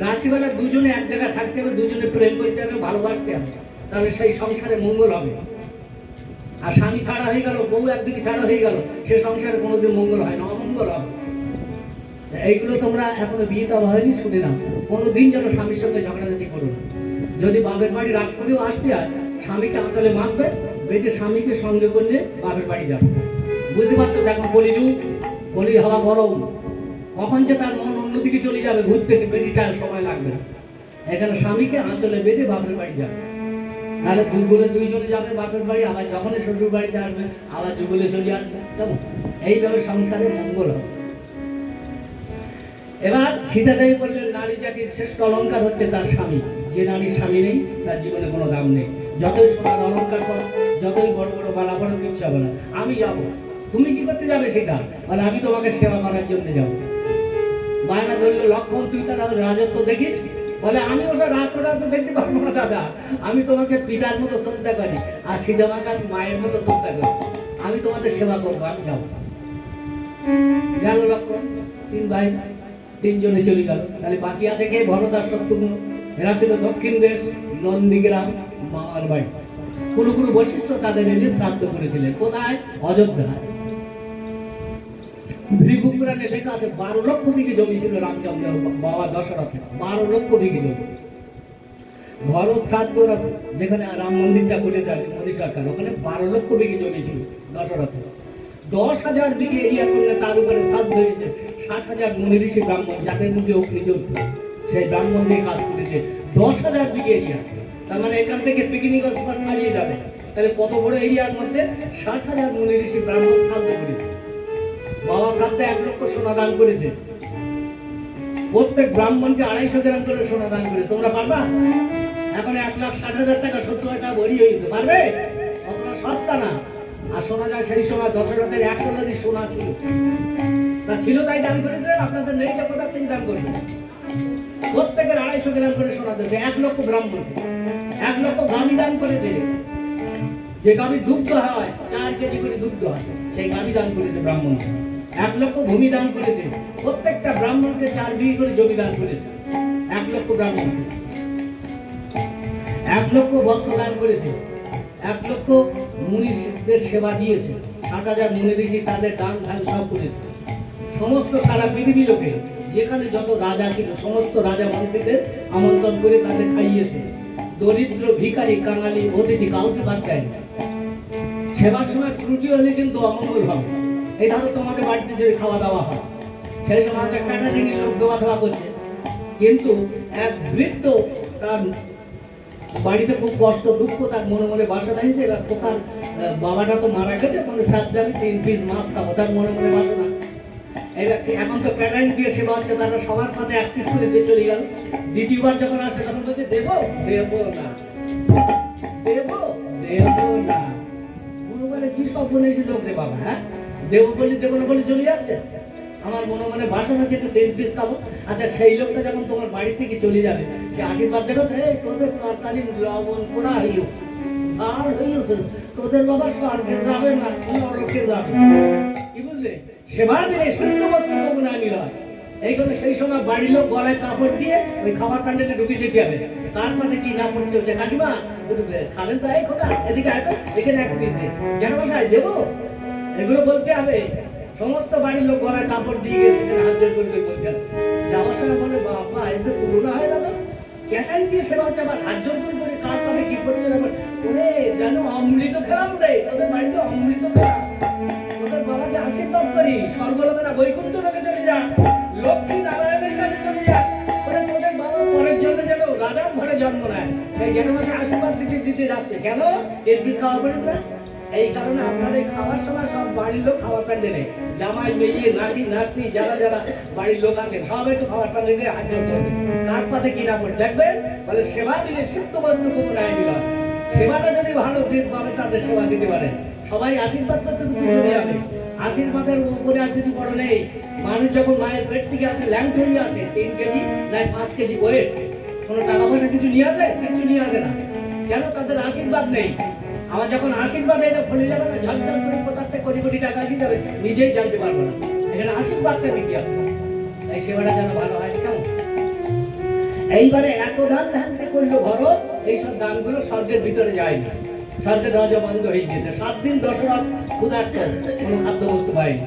রাত্রিবেলা দুজনে এক জায়গায় থাকতে হবে, দুজনে প্রেম করতে হবে, ভালোবাসতে হবে, তাহলে সেই সংসারে মঙ্গল হবে। আর স্বামী ছাড়া হয়ে গেল, বউ একদিকে ছাড়া হয়ে গেল, সে সংসারে কোনোদিন মঙ্গল হয় না, অমঙ্গল হবে। এইগুলো তোমরা এখনো বিয়ে দেওয়া হয়নি, শুনে নাও। কোনোদিন যেন স্বামীর সঙ্গে ঝগড়াঝাটি করো না। যদি বাপের বাড়ি রাগ করেও আসতে হয়, স্বামীকে আঁচলে মাখবে, বেটে স্বামীকে সঙ্গে করলে বাপের বাড়ি যাবে। বুঝতে পারছো? দেখো কলির হাওয়া গরম, কখন যে তার মন অন্যদিকে চলে যাবে, ঘুরতে বেশিটা সময় লাগবে না। এখানে স্বামীকে আঁচলে বেঁধে বাপের বাড়ি যাবে, তাহলে দুইজনে যাবে বাপের বাড়ি, আবার যখনই শ্বশুর বাড়িতে আসবে আবার যুগলে চলে আসবে। কেমন? এইভাবে সংসারে মঙ্গল হবে। এবার সীতাদেবী বললেন, নারী জাতির শ্রেষ্ঠ অলঙ্কার হচ্ছে তার স্বামী। যে নারীর স্বামী নেই, তার জীবনে কোনো দাম নেই। যতই সোনার অলঙ্কার করো, যতই বড় বড় বালা করো, কিচ্ছু হবে না। আমি যাব। তুমি কি করতে যাবে সেটা? বলে আমি তোমাকে সেবা করার জন্য যাবো। বায়না ধরলো, লক্ষণ তুই তাহলে রাজত্ব দেখিস? বলে আমি ওসব রাজত্ব দেখতে পারবো না দাদা, আমি তোমাকে পিতার মতো শ্রদ্ধা করি, আর সীতামাকে আমি মায়ের মতো শ্রদ্ধা করি। আমি তোমাদের সেবা করবো, আমি যাবো। গেল লক্ষণ, তিন ভাই তিনজনে চলে গেল। তাহলে বাকি আছে কে? ভরত আর শত্রুঘ্ন। এরা ছিল দক্ষিণ দেশ, নন্দীগ্রাম, মামার বাড়ি। কোনো কোনো বৈশিষ্ট্য তাদের এনে শ্রাদ্ধ করেছিলেন। কোথায়? অযোধ্যায়। ভৃগুপুরাণে লেখা আছে 12 লক্ষ বিঘে জমি ছিল রামচন্দ্র বাবা দশরথের। 12 লক্ষ বিঘে জমি। ভরত শ্রাদ্ধ যেখানে রাম মন্দিরটা করে যাবে মোদী সরকার, ওখানে 12 লক্ষ বিঘে জমি ছিল দশরথের। 10,000 বিঘে এরিয়া করলে তার উপরে শ্রাদ্ধ হয়েছে 60,000 মুনি ঋষি ব্রাহ্মণ, যাদের মধ্যে অগ্নিযোদ্ধ, সেই ব্রাহ্মণ দিয়ে কাজ করেছে। 10,000 বিঘে এরিয়া, তার মানে এখান থেকে পিকনিক স্পট ছাড়িয়ে যাবে। তাহলে কত বড় এরিয়ার মধ্যে 60,000 মুনি ঋষি ব্রাহ্মণ শ্রাদ্ধ করেছে। বাবা শ্রাদ্ধে 1 লক্ষ সোনা দান করেছে। প্রত্যেক ব্রাহ্মণকে 250 গ্রাম করে সোনা দান করেছে। তোমরা পারবা? এখন 1,60,000 টাকা 70 টাকা ভরি হয়েছে, পারবে? অতটা সস্তা না। আর শোনা যায় সেই সময় দশরথের 100 লাখি সোনা ছিল, তা ছিল তাই দান করেছে। আপনাদের নেই তো কোথা থেকে দান করবে? প্রত্যেকের 250 গ্রাম করে সোনা দিয়েছে 1 লক্ষ ব্রাহ্মণকে। 1 লক্ষ গাভী দান করেছে। যে গাভী দুগ্ধ হয়, 4 কেজি করে দুগ্ধ হয়, সেই গাভী দান করেছে ব্রাহ্মণকে। 1 লক্ষ ভূমি দান করেছে। প্রত্যেকটা ব্রাহ্মণকে 4 বিঘে করে জমি দান করেছে 1 লক্ষ ব্রাহ্মণকে। 1 লক্ষ বস্ত্র দান করেছে। 1 লক্ষ মুনিদের সেবা দিয়েছে। 60,000 মুনি ঋষি তাদের দান ধ্যান সব করেছে। সমস্ত সারা পৃথিবী লোকে যেখানে যত রাজা ছিল, সমস্ত রাজা মন্ত্রীদের আমন্ত্রণ করে তাদের খাইয়েছে। দরিদ্র ভিখারি কাঙালি অতিথি কাউকে বাদ দেয়নি। সেবার সময় ত্রুটি হলে কিন্তু অমঙ্গল হবে। এই ধরো তোমাদের বাড়িতে যদি খাওয়া দাওয়া হয়, সেই সময় ক্যাটারিংয়ের লোক দেওয়া দেওয়া করছে, কিন্তু এক বৃদ্ধ তার বাড়িতে খুব কষ্ট দুঃখ, তার মনে মনে বাসা নাই যে তার বাবাটা তো মারা গেছে, মানে সাথে আমি 3 পিস মাছ খাবো, তার মনে মনে বাসা না। এখন তো ক্যাটারিং দিয়ে সেবা হচ্ছে, তারা সবার সাথে 1 পিস করে দিয়ে চলে গেল। দ্বিতীয়বার যখন আসে তখন বলছে দেবো দেবো না, দেবো দেবো না। পুরো বলে কি সব বলেছি লোক রে বাবা, হ্যাঁ দেবো বলি দেবো না বলে চলে যাচ্ছে। আমার মনে মনে বাসনা ছিল 3 পিস খাবো। আচ্ছা, সেই লোকটা যখন তোমার বাড়ি থেকে চলে যাবে, সে আশীর্বাদ দেবে, এই তোদের তরকারি লবণ পোড়া হয়ে গেছে, ঝাল হয়ে গেছে, তোদের বাবা স্বর্গে যাবে না, নরকে যাবে। কি বুঝলে? সেবার দিনে সত্য বস্তু কবু না মিলয়। এই জন্য সেই সময় বাড়ির লোক গলায় কাপড় দিয়ে ওই খাবার প্যান্ডেলে ঢুকে যেতে হবে। তার মানে কি না পড়ছে হচ্ছে, কাকিমা খাবেন তো? এই খোকা এদিকে আয় তো, এখানে 1 পিস দিয়ে যেন বাসায় দেবো, এগুলো বলতে হবে। সমস্ত বাড়ির লোক গলায় কাপড় দিয়ে গিয়ে সেখানে হাত জোর করবে বলতে হবে। যাওয়ার সময় বলে, বাবা এতে তুলনা হয় না তো, ক্যাটারিং দিয়ে সেবা হচ্ছে, আবার হাত জোর করে কার পাতে কি করছে না। ওরে যেন অমৃত খেলাম রে, তোদের বাড়িতে অমৃত খেলাম, তোদের বাবাকে আশীর্বাদ করি, স্বর্গলোকেরা বৈকুণ্ঠ লোকে চলে যা, লক্ষ্মী নারায়ণের কাছে চলে যা, ওরে তোদের বাবা পরের জন্য যেন রাজার ঘরে জন্ম নেয়, সেই যেন আমাকে আশীর্বাদ দিতে দিতে যাচ্ছে। কেন? 1 পিস খাওয়া পড়িস না? এই কারণে আপনাদের খাওয়ার সময় সব বাড়ির লোক খাওয়ার প্যান্ডেলে, জামাই মেয়ে নাতি নাতনি যারা যারা বাড়ির লোক আছেন সবাই একটু খাওয়ার প্যান্ডেলে হাত জোর করবে। কার পাতে কি না পড়ে দেখবেন, বলে সেবা দিলে সিদ্ধ বস্তু খুব নাই দিলাম। সেবাটা যদি ভালো দিন পাবে, তাদের সেবা দিতে পারে, সবাই আশীর্বাদ করতে করতে চলে যাবে। আশীর্বাদের উপরে আর কিছু বড় নেই। মানুষ যখন মায়ের পেট থেকে আসে, ল্যাংট হয়ে আসে, 3 কেজি নাই 5 কেজি ওয়েট, কোনো টাকা পয়সা কিছু নিয়ে আসে? কিছু নিয়ে আসে না। কেন? তাদের আশীর্বাদ নেই। আমার যখন আশীর্বাদ এটা ফলে যাবে না, ঝরঝর করে কোথার থেকে কোটি কোটি টাকা দিয়ে যাবে, নিজেই জানতে পারবো না। এখানে আশীর্বাদটা নিতে হবে। এই সেবাটা যেন ভালো হয়। কেমন? এইবারে এত দান ধ্যান যে করলো ভরত, এইসব দানগুলো স্বর্গের ভিতরে যায় না, স্বর্গের দরজা বন্ধ হয়ে গিয়েছে। 7 দিন দশরথ ক্ষুধার্ত, কোনো খাদ্য বস্তু পায়নি।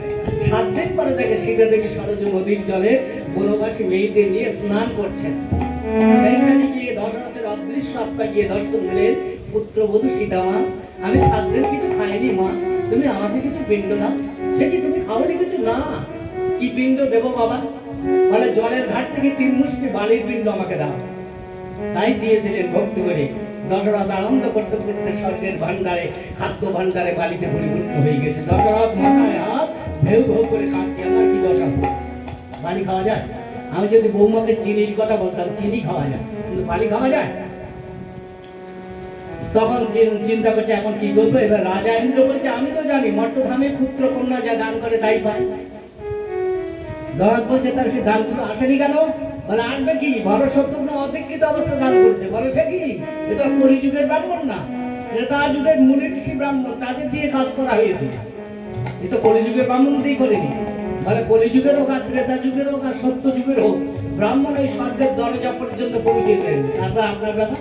7 দিন পরে দেখে সীতা দেবী সরজ নদীর জলে বনবাসী মেয়েদের নিয়ে স্নান করছেন। সেইখানে গিয়ে দশরথের অদৃশ্য আত্মা গিয়ে দর্শন দিলেন, পুত্রবধূ সীতা মা, আমি 7 দিন কিছু খাইনি মা, তুমি আমাকে কিছু পিণ্ড দাও। সে কি তুমি খাওনি কিছু? না। কি পিণ্ড দেবো বাবা? বলে জলের ঘাট থেকে 3 মুষ্টি বালির পিণ্ড আমাকে দাও। তাই দিয়েছিলেন ভক্তি করে। দশরথ আনন্দ করতে করতে স্বর্গের ভান্ডারে, খাদ্য ভান্ডারে বালিতে পরিপূর্ণ হয়ে গেছে। দশরথ মাথায় হাত ভেউ ভেউ করে কাঁদছে, আমার কি দশা? বালি খাওয়া যায়? আমি যদি বৌমাকে চিনির কথা বলতাম, চিনি খাওয়া যায়, কিন্তু বালি খাওয়া যায়? তখন চিন্তা করছে এখন কি করবো। এবার রাজা ইন্দ্র বলছে, আমি তো জানি মর্তধামে পুত্র কন্যা যা দান করে তাই পায়। দশরথ বলছে, তার সে দানগুলো আসেনি কেন? বলে আসবে কি, ভরত শত্রুঘ্ন অধিকৃত অবস্থা দান করেছে। বলে সে কি, এ তো কলিযুগের ব্রাহ্মণ না, ত্রেতা যুগের মুনি ঋষি ব্রাহ্মণ, তাদের দিয়ে কাজ করা হয়েছে। এ তো কলিযুগের ব্রাহ্মণ দিয়েই করেনি। বলে কলিযুগের হোক আর ত্রেতা যুগের হোক আর সত্য যুগের হোক, ব্রাহ্মণ এই স্বর্গের দরজা পর্যন্ত পৌঁছে দেন। তারপর আপনার ব্যাপার।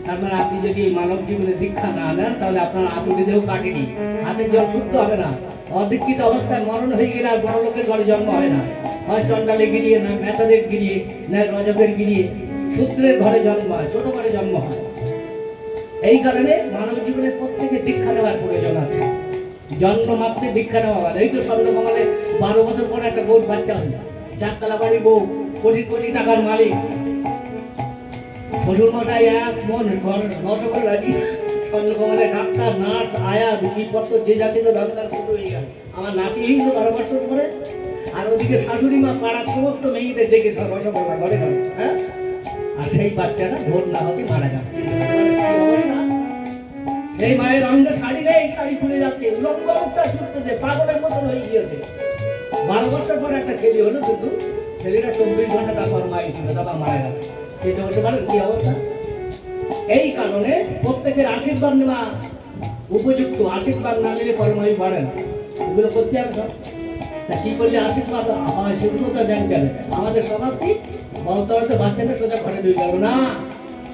তারপর আপনি যদি মানব জীবনে দীক্ষা না নেন, তাহলে আপনার আতুটি দেহ কাটেনি, হাতের জল শুদ্ধ হবে না। অধিকৃত অবস্থায় মরণ হয়ে গেলে আর বড় লোকের ঘরে জন্ম হয় না, হয় চন্ডালে গিরিয়ে, না মেথদের গিরিয়ে, না রজকের গিরিয়ে, সূত্রের ঘরে জন্ম হয়, ছোট ঘরে জন্ম হয়। এই কারণে মানব জীবনে প্রত্যেকে দীক্ষা নেওয়ার প্রয়োজন আছে। জন্ম মাত্রে দীক্ষা নেওয়া ভালো। এই তো স্বর্ণকমলে 12 বছর পরে একটা বউ বাচ্চা হল, 4 তলা বাড়ি বউ, কোটি কোটি টাকার মালিক। শ্বশুর মশাই এক মন রসগোল্লা লাগিয়ে স্বর্ণকমলে ডাক্তার, নার্স, আয়া, রুগীপত্র যে যাচ্ছে তো দরকার শুরু হয়ে গেল। আমার নাতি এই তো 12 বছর পরে, আর ওদিকে শাশুড়ি মা পাড়ার সমস্ত মেয়েদের ডেকে সব রসগোল্লা ঘরে ঘরে, হ্যাঁ। আর সেই বাচ্চাটা ভোর না হতে মারা যাচ্ছে। অবস্থা, সেই মায়ের অঙ্গে শাড়ি নেই, শাড়ি খুলে যাচ্ছে, উলঙ্গ অবস্থায় ছুটতেছে, পাগলের মতন হয়ে গিয়েছে। 12 বছর পর একটা ছেলে হলো, কিন্তু ছেলেটা 24 ঘন্টা তারপর মাই ছিল, তারপর মারা গেল। সেটা হতে পারে কি অবস্থা। এই কারণে প্রত্যেকের আশীর্বাদ নেওয়া উপযুক্ত। আশীর্বাদ না নিলে পরমায়ু বাড়ে না, এগুলো করতে হবে সব। তা কি করলে আশীর্বাদ হয় সেগুলো তো জানতে হবে। আমাদের স্বভাব কি, বলতে বলতে বাচ্চাটা সোজা ঘরে ঢুকে গেল না।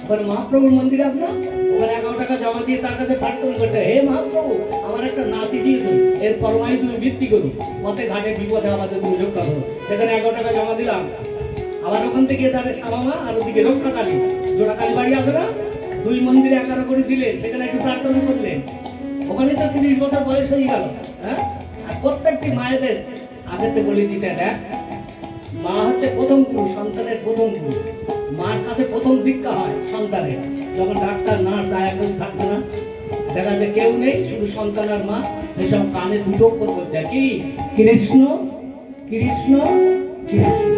ওখানে মহাপ্রভুর মন্দির আছে না, ওখানে 11 টাকা জমা দিয়ে তার কাছে প্রার্থনা করতে, হে মহাপ্রভু, আমার একটা নাতি দিয়েছেন, এর পরমায়ু তুমি বৃদ্ধি করো, পথে ঘাটে বিপদে আমাদের তুমি রক্ষা করো। সেখানে 11 টাকা জমা দিলাম। আবার ওখান থেকে তাদের সামামা, আর ওদিকে রক্ষাকালী, জোড়াকালী বাড়ি আছে না, 2 মন্দিরে 11 করে দিলেন, সেখানে একটু প্রার্থনা করলেন। ওখানে তো 30 বছর বয়স হয়ে গেল, হ্যাঁ। আর প্রত্যেকটি মায়েদের আগেতে বলে দিতে দেখ, মা হচ্ছে প্রথম গুরু, সন্তানের প্রথম গুরু। মার কাছে প্রথম দীক্ষা হয় সন্তানের। যখন ডাক্তার, নার্স, আয়া কেউ থাকবে না, দেখা যায় কেউ নেই, শুধু সন্তান আর মা, এসব কানে দুটো করতে দেখি, কৃষ্ণ কৃষ্ণ কৃষ্ণ।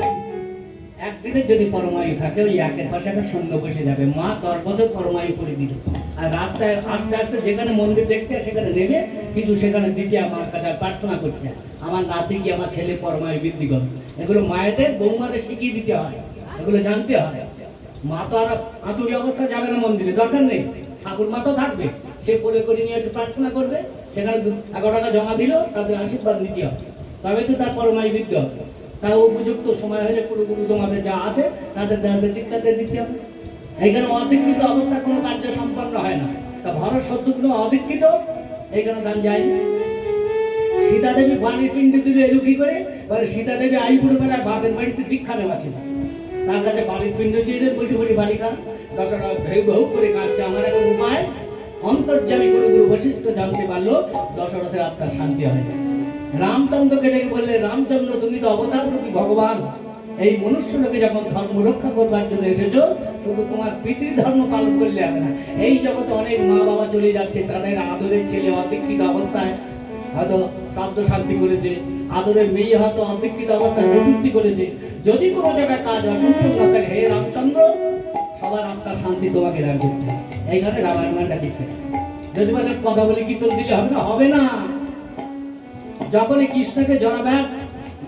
একদিনের যদি পরমায়ু থাকে, ওই একের পাশে একটা সৈন্য বসে যাবে। মা 10 বছর পরমায়ু করে দিল। আর রাস্তায় আস্তে আস্তে যেখানে মন্দির দেখতে সেখানে নেমে কিছু সেখানে দিতে আমার কাছে প্রার্থনা করতে, আমার নাতি কি আমার ছেলে পরমায়ু বৃদ্ধি করে। এগুলো মায়েদের বৌমাদের শিখিয়ে দিতে হয়, এগুলো জানতে হয়। মা তো আর আতুরি অবস্থা যাবে না মন্দিরে, দরকার নেই। ঠাকুর মা তো থাকবে, সে কোলে করে নিয়ে একটু প্রার্থনা করবে, সেখানে 11 টাকা জমা দিল, তাদের আশীর্বাদ নিতে হবে, তবে তো তার পরমায়ু বৃদ্ধি হবে। তাও উপযুক্ত সময় হলে পুরো গুরু তোমাদের যা আছে তাদের দীক্ষাদের দিতে হবে। এইখানে অধিকৃত অবস্থা কোনো কার্য সম্পন্ন হয় না। তা ভরত শত্রুঘ্ন অধিকৃত, এইখানে দান যায়নি। সীতা দেবী বালির পিণ্ডে তুলে এলো কি করে? বলে সীতা দেবী আইপুর বেলায় বাপের বাড়িতে দীক্ষা নেওয়া ছিল, তার কাছে বালির পিণ্ড চেয়ে বসে বসে বালিকা। দশরথ ভেউ ভেউ করে কাঁদছে, আমার এখন উপায় অন্তর্যামী করে গুরু বশিষ্ঠ জানতে পারলো, দশরথের আত্মার শান্তি হয়। রামচন্দ্রকে ডেকে বললে, রামচন্দ্র তুমি তো অবতার রূপী ভগবান, এই মনুষ্য লোকে যখন ধর্ম রক্ষা করবার জন্য এসেছো, শুধু তোমার পিতৃ ধর্ম পালন করলে হবে না। এই জগতে অনেক মা বাবা চলে যাচ্ছে, তাদের আদরের ছেলে অধিকৃত অবস্থায় হয়তো শ্রাদ্ধ শান্তি করেছে, আদরের মেয়ে হয়তো অধিকৃত অবস্থায় চতুর্থী করেছে। যদি কোনো জায়গায় কাজ অসম্পূর্ণ থাকে, হে রামচন্দ্র, সবার আত্মার শান্তি তোমাকে রাখবে। এইখানে রামায়ণটা দিতে যদি বলে কথা বলে কীর্তন দিলে হবে না, হবে না। যখনই কৃষ্ণকে জড়াবেন,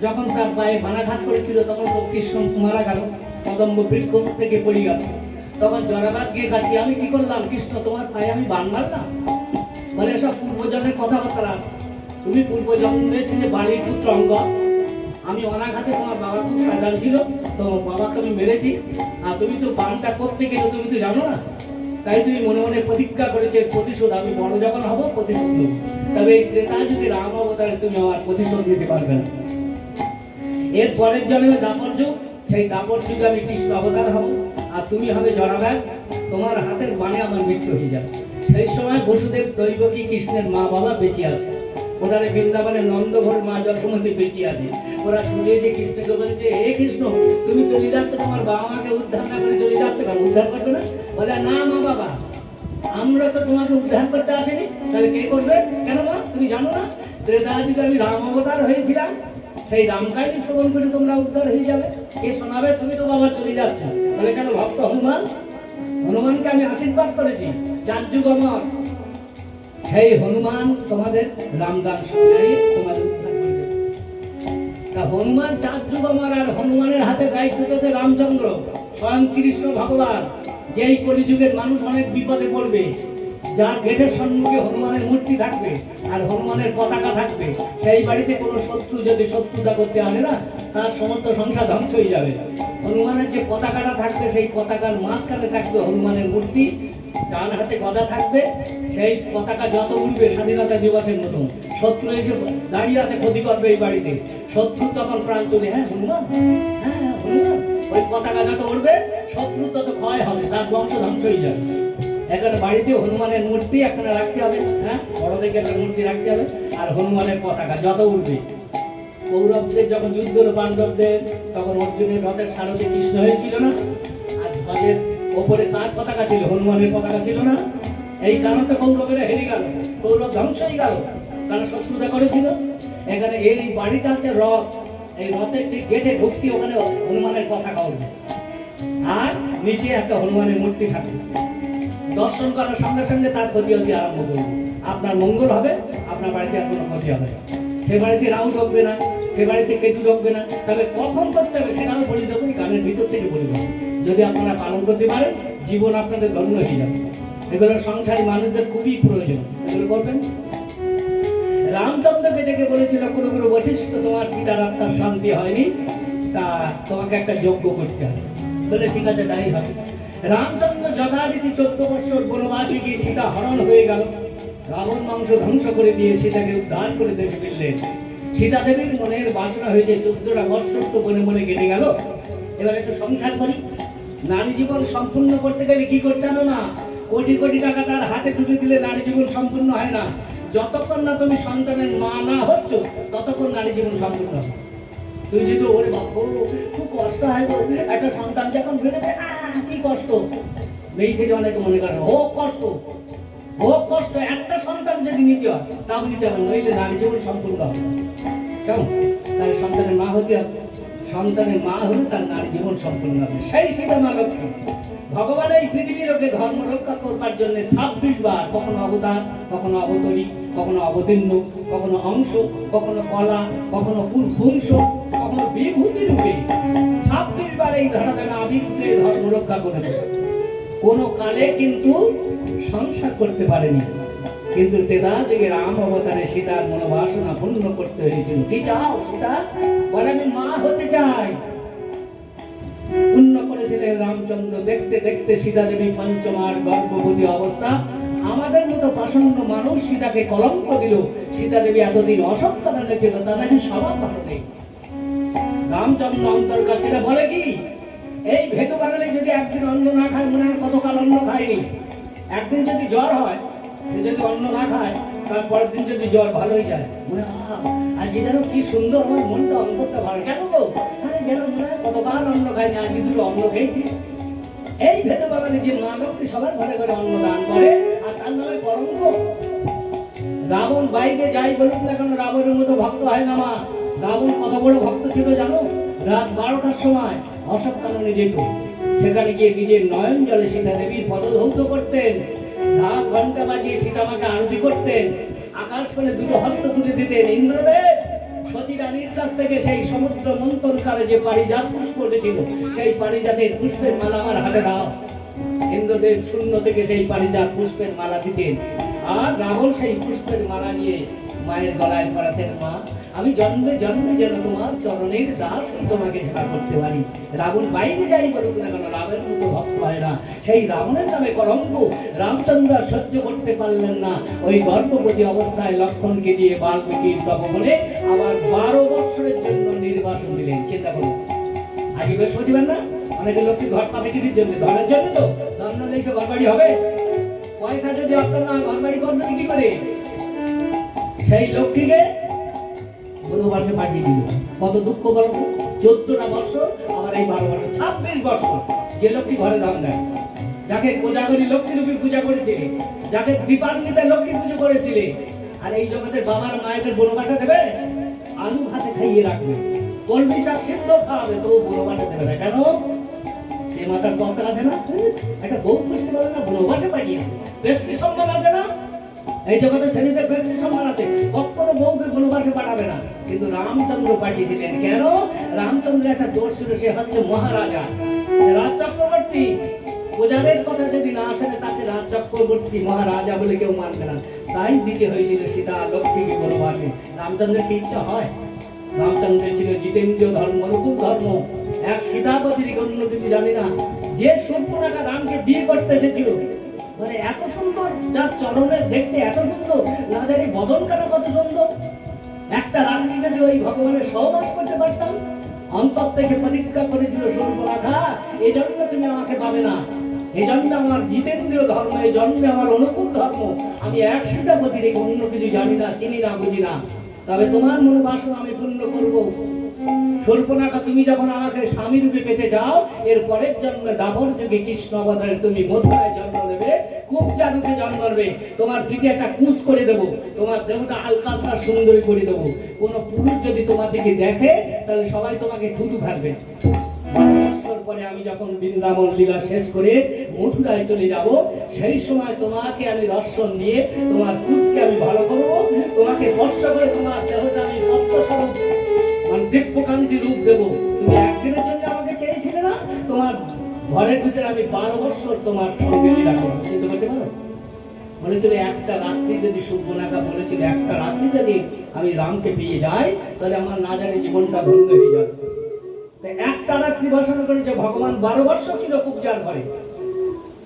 যখন তার পায়ে বানাঘাত করেছিল, তখন তো কৃষ্ণ মারা গেল, কদম্ব বৃক্ষ থেকে পড়ে গেল। তখন জড়াবাদ গিয়ে কাছে, আমি কি করলাম কৃষ্ণ, তোমার পায়ে আমি বান মারলাম? বলে এসব পূর্বজন্মের কথাবার্তা আছে। তুমি পূর্বজন্মে ছিলে বালির পুত্র অঙ্গদ, আমি অনাঘাতে তোমার বাবা খুব সাবধান ছিল, তোমার বাবাকে আমি মেরেছি, আর তুমি তো বানটা করতে গেলে তুমি তো জানো না, তাই তুমি মনে মনে প্রতিজ্ঞা করেছে প্রতিশোধ আমি বড় যখন হব প্রতিশোধ নেব। তবে এই ত্রেতা যুগে রাম অবতারে তুমি আমার প্রতিশোধ নিতে পারবে না। এর পরের জন্মে দাপর যুগ, সেই দাপর যুগে আমি কৃষ্ণ অবতার হব, আর তুমি হবে জরাবাগ, তোমার হাতের বানে আমার মৃত্যু হয়ে যাবে। সেই সময় বসুদেব দৈবকী কৃষ্ণের মা বাবা বেঁচে আছে, ওনারে বৃন্দাবনে নন্দঘর মা যশোমতী বেঁচে আছে। ওরা শুনে এসে কৃষ্ণকে বলছে, হে কৃষ্ণ তুমি চলে যাচ্ছ, তোমার বাবা মাকে উদ্ধার না করে চলে যাচ্ছ কেন, উদ্ধার করবে না? বলে না মা বাবা, আমরা তো তোমাকে উদ্ধার করতে আসিনি, তাহলে কে করবে? কেন মা তুমি জানো না ত্রেতা যুগে আমি রাম অবতার হয়েছিলাম, সেই রাম কাহিনী শ্রবণ করে তোমরা উদ্ধার হয়ে যাবে, কে শোনাবে? তুমি তো বাবা চলে যাচ্ছ। বলে কেন? ভক্ত হনুমান, হনুমানকে আমি আশীর্বাদ করেছি, 4 যুগ আমার, সেই হনুমান তোমাদের রামদাস শোনাই তোমাদের উদ্ধার করবে। তা হনুমান 4 যুগ আমার, আর হনুমানের হাতে দায়িত্ব দিয়েছে রামচন্দ্র, স্বয়ং কৃষ্ণ ভগবান। যেই কলিযুগের মানুষ অনেক বিপদে পড়বে, যার গেটের সম্মুখে হনুমানের মূর্তি থাকবে আর হনুমানের পতাকা থাকবে, সেই বাড়িতে কোনো শত্রু যদি শত্রুতা করতে আসে না, তার সমস্ত সংসার ধ্বংস হয়ে যাবে। হনুমানের যে পতাকাটা থাকবে, সেই পতাকার মাঝখানে থাকবে হনুমানের মূর্তি, ডান হাতে গদা থাকবে, সেই পতাকা যত উঠবে স্বাধীনতা দিবসের মতন, শত্রু এসে দাঁড়িয়ে আছে ক্ষতি করবে এই বাড়িতে, শত্রু তখন প্রাণ চলে, হ্যাঁ হনুমান, হ্যাঁ হনুমান, ওই পতাকা যত উঠবে শত্রু তত ক্ষয় হবে, তার বংশ ধ্বংস হয়ে যাবে। এখানে বাড়িতে হনুমানের মূর্তি এখানে রাখতে হবে, হ্যাঁ বড় দেখে একটা মূর্তি রাখতে হবে, আর হনুমানের পতাকা যত উঠবে। কৌরবদের যখন যুদ্ধ হলো পাণ্ডবদের, তখন অর্জুনের রথের সারথি কৃষ্ণ হয়েছিল না, আর ধ্বজের ওপরে কার পতাকা ছিল? হনুমানের পতাকা ছিল না। এই কারণে তো কৌরবেরা হেরে গেল, কৌরব ধ্বংস হয়ে গেল, তারা শত্রুতা করেছিল। এখানে এই বাড়িটা হচ্ছে রথ, এই রথের ঠিক গেটে ঢুকতি ওখানে হনুমানের পতাকা উঠবে, আর নিচে একটা হনুমানের মূর্তি থাকবে। দর্শন করার সঙ্গে সঙ্গে তার ক্ষতি হতে আরম্ভ করবে, আপনার মঙ্গল হবে, আপনার বাড়িতে আর কোনো ক্ষতি হবে না। সে বাড়িতে রাহু ঢুকবে না, সে বাড়িতে কেতু ঢুকবে না। তবে কখন করতে হবে সেটাও বলে দেবো, গানের ভিতর থেকে বলবো। যদি আপনারা পালন করতে পারেন, জীবন আপনাদের ধন্য হয়ে যাবে। এগুলো সংসারী মানুষদের খুবই প্রয়োজন, এগুলো করবেন। রামচন্দ্রকে ডেকে বলেছিল, কোনো কোনো বৈশিষ্ট্য তোমার পিতার আত্মার শান্তি হয়নি, তা তোমাকে একটা যজ্ঞ করতে হবে। বলে ঠিক আছে, তাই হবে। রামচন্দ্র যথারীতি 14 বছর বনবাসে গিয়ে সীতা হরণ হয়ে গেল, রাবণ মাংস ধ্বংস করে দিয়ে সীতাকে উদ্ধার করে দেশে ফিরলেন। সীতা দেবীর মনের বাসনা হয়েছে 14টা বৎসর তো বনে বনে কেটে গেল, এবার একটু সংসার করি। নারী জীবন সম্পূর্ণ করতে গেলে কি করতে হবে? না কোটি কোটি টাকা তার হাতে তুলে দিলে নারী জীবন সম্পূর্ণ হয় না। যতক্ষণ না তুমি সন্তানের মা না হচ্ছ, ততক্ষণ নারী জীবন সম্পূর্ণ হবে। তুমি যদি ওরে বাবু খুব কষ্ট হয় গো, একটা সন্তান যখন বেরোবে, কি কষ্ট, মেয়ে ছেলে অনেকে মনে করে হোক কষ্ট, হোক কষ্ট, একটা সন্তান যদি নিতে হয় তাও নিতে হবে, নইলে নারী জীবন সম্পূর্ণ হবে। কেমন? তার সন্তানের মা হতে হবে, সন্তানের মা হলে তার নারী জীবন সম্পূর্ণ হবে। সেই সীতা মা লক্ষ্মী ভগবান এই পৃথিবীর লোকে ধর্ম রক্ষা করবার জন্য 26 বার, কখনো অবতার, কখনো অবতরী, কখনো অবতীর্ণ, কখনো অংশ, কখনো কলা, কখনো পুংস, কখনো বিভূতি রূপে 26 বার এই ধরাধামে আবির্ভূতের ধর্ম রক্ষা করেছে। কোনো কালে কিন্তু সংসার করতে পারেনি, কিন্তু তেদা থেকে রাম অবতারে সীতার মনোবাসনা পূর্ণ করতে হয়েছিল। কি চাও সীতা? বলে আমি মা হতে চাই। পূর্ণ করেছিলেন রামচন্দ্র। দেখতে দেখতে সীতা দেবী পঞ্চমার গর্ভবতী অবস্থা। আমাদের মতো প্রসন্ন মানুষ সীতাকে কলঙ্ক দিল। সীতা দেবী এতদিন অসৎকারণে ছিল, তার নাকি স্বভাব ভালো নেই। রামচন্দ্র অন্তর কাছে বলে কি, এই ভেতু বাঙালি যদি একদিন অন্ন না খায়, মনে হয় কতকাল অন্ন খায়নি। একদিন যদি জ্বর হয়, সে যদি অন্ন না খায়, তারপরের দিন যদি জ্বর ভালো হয়ে যায়, মনে হয় আজকে যেন কি সুন্দর, আমার মনটা অন্তরটা ভালো। কেন গো? আরে যেন মনে হয় কতকাল অন্ন খায়নি, আজকে দুটো অন্ন খেয়েছি। এই ভেতু বাঙালি যে মা লক্ষ্মী সবার ঘরে ঘরে অন্ন দান করে, আর তার নামে কলঙ্ক। রাবণ বাইরে যাই বলুক না কেন, রাবণের মতো ভক্ত হয় না মা। রাবণ কত বড় ভক্ত ছিল জানো? রাত 12টার সময় অশোক কাননে যেত, সেখানে গিয়ে নিজের নয়ন জলে সীতা দেবীর পদধৌত করতেন, রাত ঘন্টা বাজিয়ে সীতামাকে আরতি করতেন, আকাশ পেলে দুটো হস্ত তুলে দিতেন। ইন্দ্রদেব সচী রানীর কাছ থেকে সেই সমুদ্র মন্থনকালে যে পারিজাত পুষ্প উঠেছিল, সেই পারিজাতের পুষ্পের মালা আমার হাতে দাও। ইন্দ্রদেব শূন্য থেকে সেই পারিজাত পুষ্পের মালা দিতেন, আর রাবণ সেই পুষ্পের মালা নিয়ে মায়ের গলায় পরাতেন, মা আমি জন্মে জন্মে যেন তোমার চরণের দাস হয়ে তোমাকে সেবা করতে পারি। রাবণ বাইরে যাই বলুক না কেন, রামের মতো ভক্ত হয় না। সেই রাবণের নামে কলঙ্ক রামচন্দ্র সহ্য করতে পারলেন না। ওই গর্ভবতী অবস্থায় লক্ষ্মণকে দিয়ে বাল্মীকির তপবনে আবার 12 বৎসরের জন্য নির্বাসন দিলেন। চিন্তা করুন, আজ বৃহস্পতিবার না, অনেকে লক্ষ্মী ঘর পাবে কিসের জন্য? ধনের জন্য। তো ধন না দিলে ঘর বাড়ি হবে? পয়সা যদি আপনার না, ঘর বাড়ি করবেন কি করে? সেই লক্ষ্মীকে বনবাসে পাঠিয়ে দিল। কত দুঃখ বলো, 14টা বছর, আবার এই 12 বছর, 26 বছর যে লক্ষ্মী ঘরে ধান দেয়, যাকে কোজাগরী লক্ষ্মী রূপে পূজা করেছিলে, যাকে দীপান্বিতা লক্ষ্মী পুজো করেছিলে, আর এই জগতের বাবার মায়েদের বনবাসে দেবে? আলু ভাতে খাইয়ে রাখবে, কলমি শাক সিদ্ধ খাওয়াবে, তবু বনবাসে দেবে না। কেন? সে মাতার কথা আছে না, একটা বউ বুঝতে পারে না, বনবাসে পাঠিয়েছে। বেশি সম্মান আছে না, এই জগতে ছেলেদের বেশি সম্মান আছে, কখনো বউকে বনবাসে পাঠাবে না। কিন্তু রামচন্দ্র পাঠিয়েছিলেন। কেন? রামচন্দ্র একটা দোষ ছিল, সে হচ্ছে মহারাজা, রাজ চক্রবর্তী। প্রজাদের কথা যদি না আসে তাকে রাজ চক্রবর্তী মহারাজা বলে কেউ মানবে না। তাই দিতে হয়েছিল সীতা লক্ষ্মীকে বনবাসে। রামচন্দ্রের কি ইচ্ছা হয়? রামচন্দ্রের ছিল জিতেন্দ্রীয় ধর্ম, অনুকূল ধর্ম, এক সীতাপতির অন্য কিছু জানি না। যে শূর্পণখা রামকে বিয়ে করতে এসেছিল, মানে এত সুন্দর, যার চরণের দেখতে এত সুন্দর, না জানি বদন কাটা কত সুন্দর। একটা রাত্রি যদি ওই ভগবানের সহবাস করতে পারতাম, অন্তর থেকে প্রতিজ্ঞা করেছিল শূর্পণখা, এই জন্য তুমি আমাকে পাবে না, এই জন্য আমার জিতেন্দ্রীয় ধর্ম, এই জন্মে আমার অনুকূল ধর্ম, আমি এক সীতাপতি রেখে অন্য কিছু জানি না, চিনি না, বুঝি না, তবে তোমার মনোবাসনা আমি পূর্ণ করবো। শূর্পণখা, তুমি যখন আমাকে স্বামী রূপে পেতে যাও, এর পরের জন্মে দাপর যুগে কৃষ্ণ অবতারে তুমি মথুরায় জন্ম নেবে, কুবজা রূপে জন্ম নেবে, তোমার পিঠে একটা কুচ করে দেবো, তোমার দেহটা আলকাতরা সুন্দরী করে দেবো। কোনো পুরুষ যদি তোমার দিকে দেখে, তাহলে সবাই তোমাকে থুতু ফেলবে। পরে আমি যখন বৃন্দাবন লীলা শেষ করে মথুরায় চলে যাব, সেই সময় তোমাকে আমি দর্শন দিয়ে তোমার কুচকে আমি ভালো করব, তোমাকে স্পর্শ করে তোমার দেহটা আমি পদ্মস্বরূপ, মানে দিব্যকান্তি রূপ দেবো। তুমি একদিনের জন্য আমাকে চেয়েছিলে না, তোমার ঘরের ভিতরে আমি 12 বছর তোমার সঙ্গে লীলা করবো। চিন্তা করতে পারো? বলেছিল একটা রাত্রি যদি শূর্পণখা বলেছিল, একটা রাত্রি যদি আমি রামকে পেয়ে যাই, তাহলে আমার না জানি জীবনটা ধন্য হয়ে যাবে। একটা রাত্রি বসানো করেছে ভগবান, 12 বছর ছিল কুবজার ঘরে।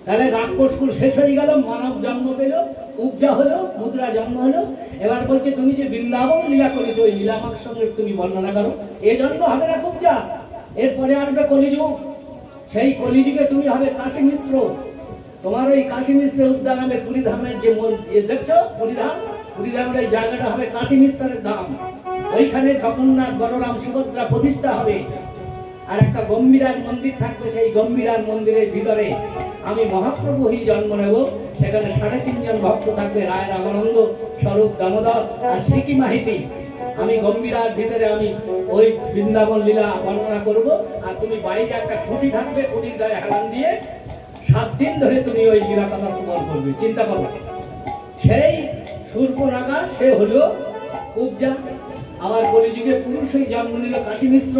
তাহলে রাক্ষসকুল শেষ হয়ে গেল, মানব জন্ম পেল, কুবজা হলো, মথুরা জন্ম হলো। এবার বলছে তুমি যে বৃন্দাবন লীলা করেছো, ওই লীলা আমার সঙ্গে তুমি বর্ণনা করো। এই জন্য হবে না কুবজা, এরপরে আসবে কলিযুগ। সেই কলিযুগে তুমি হবে কাশী মিশ্র। তোমার ওই কাশী মিশ্রের উদ্যান হবে পুরীধামের যে দেখছো, পুরীধাম, পুরীধামের এই জায়গাটা হবে কাশী মিশ্রের ধাম। ওইখানে জগন্নাথ, বলরাম, সুভদ্রা প্রতিষ্ঠা হবে। আর একটা গম্ভীরার মন্দির থাকবে, সেই গম্ভীরার মন্দিরের ভিতরে আমি মহাপ্রভু হয়ে জন্ম নেব। সেখানে 3.5 জন ভক্ত থাকবে, রায় রামানন্দ, স্বরূপ দামোদর আর শ্রীকি মাহিতি। আমি গম্ভীরার ভিতরে আমি ওই বৃন্দাবন লীলা বর্ণনা করব। আর তুমি বাইরে একটা খুঁটি থাকবে, খুঁটির গায়ে হেলান দিয়ে 7 দিন ধরে তুমি ওই লীলা কথা শ্রবণ করবে। চিন্তা করবে, সেই শূর্পণখা সে হলো কুবজা। আবার কলিযুগে পুরুষ হয়ে জন্ম নিল কাশী মিশ্র।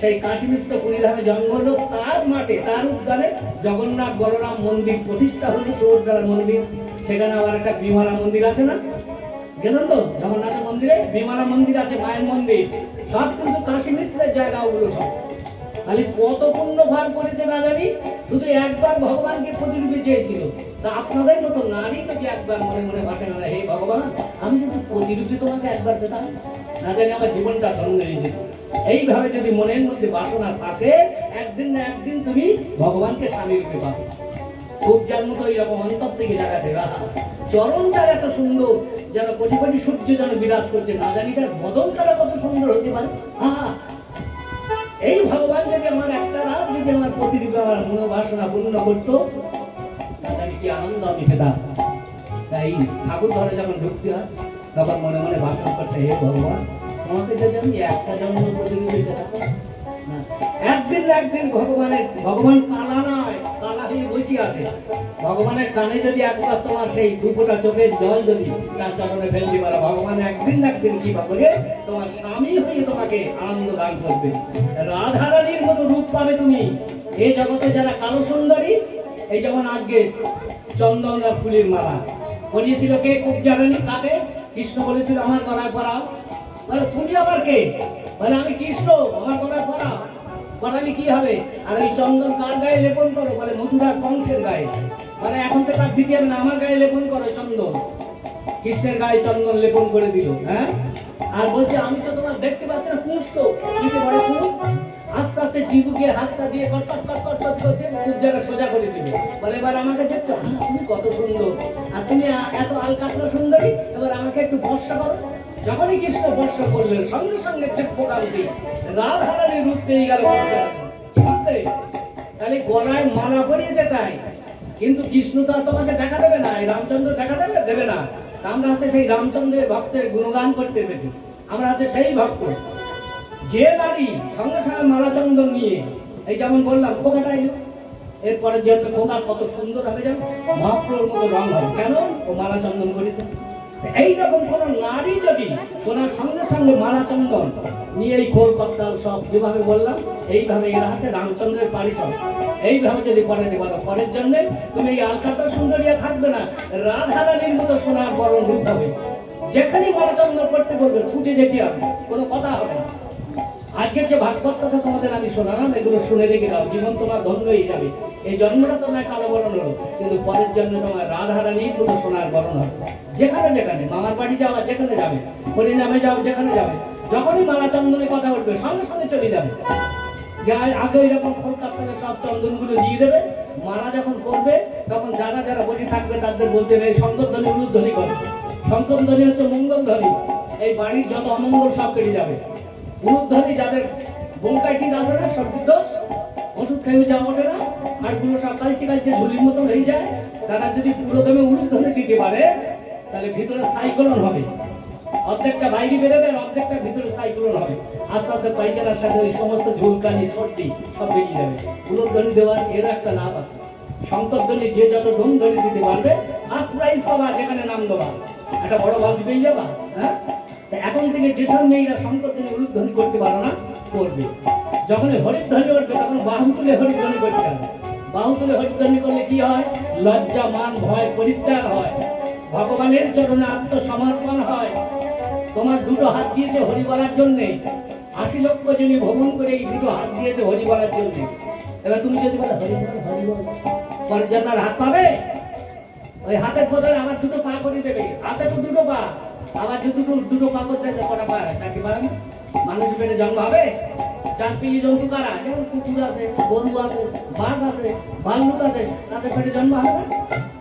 সেই কাশী মিশ্র পুরীধামে জন্ম হলো, তার মাঠে, তার উদ্যানে জগন্নাথ বলরাম মন্দির প্রতিষ্ঠা হলো, সুভদ্রার মন্দির। সেখানে আবার একটা বিমলা মন্দির আছে না, গেছেন তো? জগন্নাথের মন্দিরে বিমলা মন্দির আছে, মায়ের মন্দির, সব কিন্তু কাশী মিশ্রের জায়গা ওগুলো সব। তাহলে কত পুণ্য ভার করেছে না জানি, শুধু একবার ভগবানকে প্রতিরূপে চেয়েছিল। তা আপনাদের মতো নারী যদি একবার মনে মনে ভাষা না, হে ভগবান, আমি যদি প্রতিরূপে তোমাকে একবার পেতাম, না জানি আমার জীবনটা ধন্য হয়ে যেত। এইভাবে যদি মনের মধ্যে বাসনা থাকে, একদিন না একদিন তুমি ভগবানকে স্বামী রূপে পাবে। কুবজার মতো এইরকম অন্তর থেকে জায়গাতে রাখা, চরণটা এত সুন্দর, যেন কোটি কোটি সূর্য যেন বিরাজ করছে, না জানি তার বদনটা কত সুন্দর হতে পারে। এই ভগবান যদি আমার একটা রাত যদি আমার প্রতিরূপে আমার মনোবাসনা পূর্ণ করতো, তাহলে কি আনন্দ আমি পেতাম। তাই ঠাকুর ঘরে যখন ঢুকতে হয়, তখন মনে মনে বাসনা করতে, হে ভগবান, তোমাকে যদি আমি একটা জন্ম প্রতিরূপে পেতাম না। একদিন না একদিন ভগবান কালা নয়, কালা হয়ে বসে আছে। ভগবানের কানে যদি একবার তোমার সেই দুপোটা চোখের জল যদি তার চরণে ফেলতে পারো, ভগবান একদিন না একদিন কি করে তোমার স্বামী হয়ে তোমাকে আনন্দ দান করবে। রাধারানীর মতো রূপ পাবে তুমি। এই জগতে যারা কালো সুন্দরী, এই যেমন আজকে চন্দন ফুলের মালা পরিয়েছিল কে? কুবজা রানী। কাকে? কৃষ্ণ বলেছিল আমার গলায় পরাও। বলে তুমি আবার কে? বলে আমি কৃষ্ণ, আমার গলায় পরাও। পরালে কি হবে? আর এই চন্দন কার গায়ে লেপন করো? বলে মথুরার কংসের গায়ে। বলে এখন তো তার দিতে হবে না, আমার গায়ে লেপন করো চন্দন। কৃষ্ণের গায়ে চন্দন লেপন করে দিল। হ্যাঁ, আর বলছে আমি তো তোমার দেখতে পাচ্ছি না, পুষ্ট দিতে বড় পুরো। আস্তে আস্তে চিবুকে হাতটা দিয়ে কটকট কটকট করতে খুব জায়গা সোজা করে দিল। বলে এবার আমাকে দেখছো, তুমি কত সুন্দর, আর তুমি এত আলকাতরা সুন্দরী, এবার আমাকে একটু বর্ষা করো। যখনই কৃষ্ণ বর্ষা করলেন সঙ্গে সঙ্গে পোকান্তি রাধারানীর রূপ পেয়ে গেল। তাহলে গলায় মালা পরিয়েছে তাই, কিন্তু কৃষ্ণ তো আর তোমাকে দেখা দেবে না, এই রামচন্দ্র দেখা দেবে না। আমরা হচ্ছে সেই রামচন্দ্রের ভক্তের গুণগান করতে এসেছি, আমরা হচ্ছে সেই ভক্ত। যে নারী সঙ্গে সঙ্গে মালা চন্দন নিয়ে, এই যেমন বললাম খোকাটা এলো, এরপরের জন্য খোকা কত সুন্দর হবে, যেমন মহাপ্রভুর মতো রং হবে। কেন? ও মালা চন্দন করেছে। এইরকম কোন নারী যদি শোনার সঙ্গে সঙ্গে মালা চন্দন নিয়ে এই খোল কদ্দাল সব যেভাবে বললাম এইভাবে এরা আছে রামচন্দ্রের পারিষদ, এইভাবে যদি পরে বলো পরের জন্য তুমি এই আলকাতা সুন্দরিয়া থাকবে না, রাধারানীর মতো সোনার বরণ রূপ হবে। যেখানেই মালা চন্দন করতে বলবে ছুটে যেতে হবে, কোনো কথা হবে না। আজকের যে ভাগবত কথা তোমাদের আমি শোনালাম, এগুলো শুনে রেখে দাও, জীবন তোমার ধন্য হয়ে যাবে। এই জন্মটা তোমার কালো বরণ হলো, কিন্তু পরের জন্য তোমার রাধারানীর মতো সোনার বরণ হবে। যেখানে যেখানে মামার বাড়ি যাওয়া, যেখানে যাবে হরিনামে যাও, যেখানে যাবে যখনই মালা চন্দনের কথা উঠবে সঙ্গে সঙ্গে চলে যাবে। আগে এরকম কলকাতায় সব চন্দনগুলো দিয়ে দেবে, মালা যখন করবে তখন যারা যারা বসে থাকবে তাদের বলতে হবে শঙ্করধ্বনি উলুধ্বনি করে। শঙ্করধ্বনি হচ্ছে মঙ্গল ধ্বনি, এই বাড়ির যত অমঙ্গল সব কেটে যাবে। উলুধ্বনি যাদের বঙ্কাইটিস আছে না, সর্দির দোষ, ওষুধ খেয়ে যাওয়া ওঠে না, হাড়গুলো সব কালচে কালচে ঝুলির মতন হয়ে যায়, তারা যদি পুরোদমে উলুধ্বনি দিতে পারে তাহলে ভিতরে সাইক্লোন হবে। অর্ধেকটা বাইরে বেরোবে আর অর্ধেকটা ভিতরে সাইক্লোন হবে। আস্তে আস্তে পাইকারের সাথে ওই সমস্ত ঝুলকানি সর্দি সব বেরিয়ে যাবে। উলুধ্বনি দেওয়ার এর একটা লাভ আছে। শঙ্করধ্বনি যে যত ধ্বনি দিতে পারবে ফার্স্ট প্রাইজ পাবা, যেখানে নাম দেবা একটা বড় বাজ পেয়ে যাবা। হ্যাঁ, এখন থেকে যেসব মেয়েরা শঙ্করধ্বনি উলুধ্বনি করতে পারো না করবে। যখন হরিধ্বনি উঠবে তখন বাহু তুলে হরিধ্বনি করতে হবে। বাহু তুলে হরিধ্বনি করলে কি হয়? লজ্জা মান ভয় পরিত্যাগ হয়, ভগবানের চরণে আত্মসমর্পণ হয়। তোমার দুটো হাত দিয়েছে হরি বলার জন্যে, ৮০ লক্ষ জনই ভ্রমণ করে এই দুটো হাত দিয়েছে হরি বলার জন্যে। এবার তুমি যদি বলো হরি বল হরি বল, পরের জন্য হাত পাবে? ওই হাতের বদলে আমার দুটো পা করে দেবে। আছে তো দুটো পা, আবার যদি দুটো পা করতে কটা পা? 4টি পা। মানুষ পেটে জন্ম হবে? 4 পিলি জন্তু কারা? যেমন কুকুর আছে, গরু আছে, বাঘ আছে, ভাল্লুক আছে, তাদের পেটে জন্ম হবে না?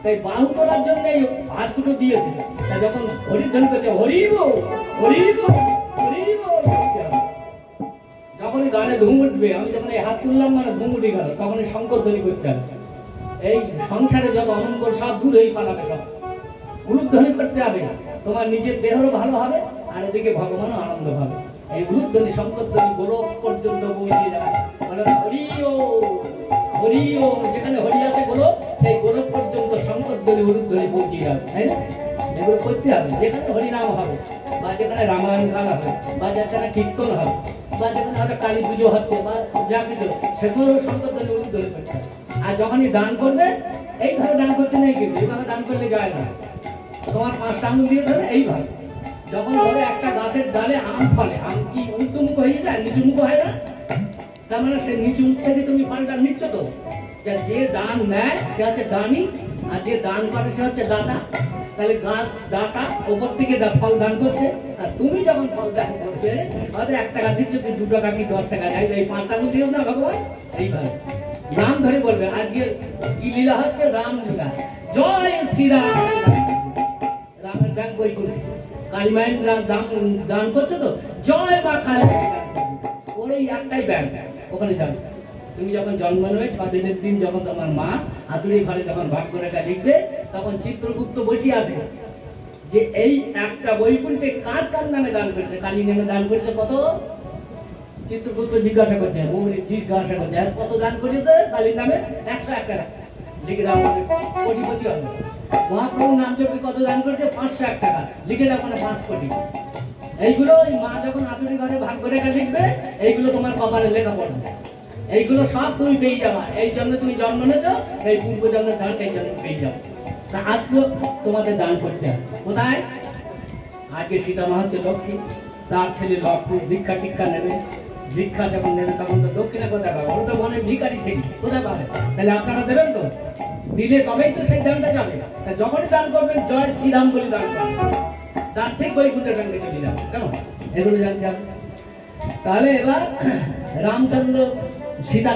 তাই বাহু তোলার জন্য হাত দুটো দিয়েছে। তাই যখন হরিধ্বনি করতে হরিব হরিব হরিব, যখনই গানে ধুম উঠবে, আমি যখন এই হাত তুললাম মানে ধুম উঠে গেল, তখনই শঙ্করধ্বনি করতে হবে। এই সংসারে যত অমঙ্গল সব দূর হয়ে পালাবে, সব উলুধ্বনি করতে হবে। তোমার নিজের দেহেরও ভালো হবে আর এদিকে ভগবানও আনন্দ পাবে। এই উলুধ্বনি শঙ্করধ্বনি গোলক পর্যন্ত পৌঁছে যাবে। বলে হরি ও হরি ও, যেখানে হরি আছে গোলক, সেই গোলক পর্যন্ত শঙ্করধ্বনি উলুধ্বনি পৌঁছে যাবে। তাই না? এগুলো করতে হবে। যেখানে হরিনাম হবে বা যেখানে রামায়ণ গান হবে বা যেখানে কীর্তন হবে বা যেখানে হয়তো কালী পুজো হচ্ছে বা যা কিছু, সেগুলো শঙ্করধ্বনি উলুধ্বনি করতে হবে। আর যখনই দান করবে এইভাবে দান করতে নেই, কিন্তু এইভাবে দান করলে যায় না। তোমার 5টা আঙুল দিয়েছে না, এইভাবে যখন ধরো একটা গাছের ডালে আম ফলে, আম কি উল্টোমুখ হয়ে যায়, নিচু মুখ হয় না? তার মানে সে নিচু মুখ থেকে তুমি ফলটা নিচ্ছ তো। যে দান নেয় সে হচ্ছে দানি, আর যে দান করে সে হচ্ছে দাতা। তাহলে গাছ দাতা ওপর থেকে ফল দান করছে, আর তুমি যখন ফল দান করছে হয়তো 1 টাকা দিচ্ছ, 2 টাকা কি 10 টাকা যাই, এই 5টা আঙুল দিও না ভগবান। এইভাবে নাম ধরে বলবে। আজকে কি লীলা হচ্ছে? রাম লীলা। জয় শ্রীরাম। রামের ব্যাংক বই করে কালী মায়ের দান করছো তো, জয় মা কালী। ওর এই একটাই ব্যাংক, ওখানে যাবে। তুমি যখন জন্ম নেবে 6 দিনের দিন, যখন তোমার মা হাতুড়ি ঘরে যখন ভাগ্য রেখা লিখবে, তখন চিত্রগুপ্ত বসে আছে যে এই একটা বৈকুণ্ঠে কার কার নামে দান করেছে। কালী নামে দান করেছে কত? চিত্রগুপ্ত জিজ্ঞাসা করছে, জিজ্ঞাসা করছে কত দান করেছে কালীর নামে? 101 টাকা। লিখে দাও, কোটিপতি হবে। মহাপ্রভুর নাম জপে কত দান করেছে? 501 টাকা। লিখে দাও, মানে 5 কোটি। এইগুলো ওই মা যখন হাতুড়ি ঘরে ভাগ্য রেখা লিখবে, এইগুলো তোমার কপালে লেখা পড়বে। এইগুলো সব তুমি পেয়ে যাবা। এই জন্য তুমি জন্ম নিয়েছো, এই পূর্ব জন্মের দান এই জন্য পেয়ে যাবো। তা আজকেও তোমাদের দান করতে হবে। কোথায়? আগে সীতা মা হচ্ছে লক্ষ্মী, তার ছেলে লক্ষ্মী দীক্ষা টিক্ষা নেবে, দীক্ষা যখন নেবে তখন তো দক্ষিণে কোথায় পাবে, ওরা তো মনে ভিখারি ছেলে কোথায় পাবে, তাহলে আপনারা দেবেন তো, দিলে তবেই তো সেই দানটা যাবে। তা যখনই দান করবেন জয় শ্রীরাম বলে দান করবেন, তার ঠিক বৈকুণ্ঠের ব্যাংকে চলে যাবে, কেমন এগুলো জানতে হবে। তাহলে এবার রামচন্দ্র সীতা